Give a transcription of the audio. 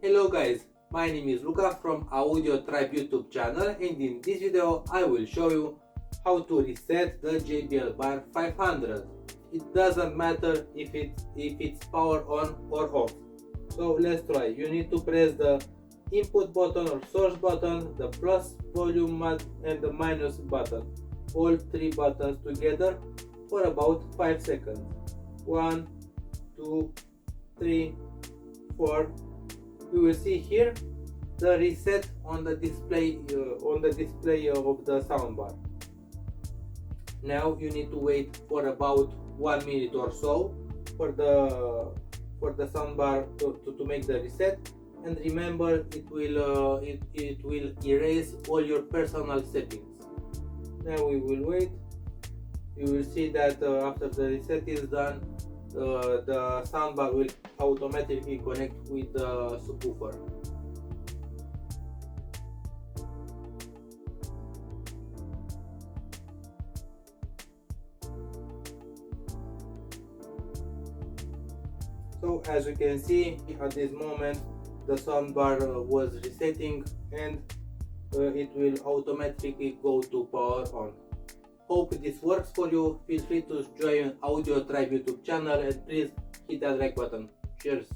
Hello guys, my name is Luca from AudioTribe YouTube channel, and in this video I will show you how to reset the JBL BAR 500. It doesn't matter if it's power on or off. So let's try. You need to press the input button or source button, the plus volume and the minus button. All three buttons together for about 5 seconds. 1, 2, 3, 4. You will see here the reset on the display of the soundbar. Now you need to wait for about 1 minute or so for the soundbar to make the reset, and remember it will erase all your personal settings. Now we will wait. You will see that after the reset is done, the soundbar will automatically connect with the subwoofer. So as you can see, at this moment the soundbar was resetting, and it will automatically go to power on. Hope this works for you. Feel free to join AudioTribe YouTube channel and please hit that like button. Cheers!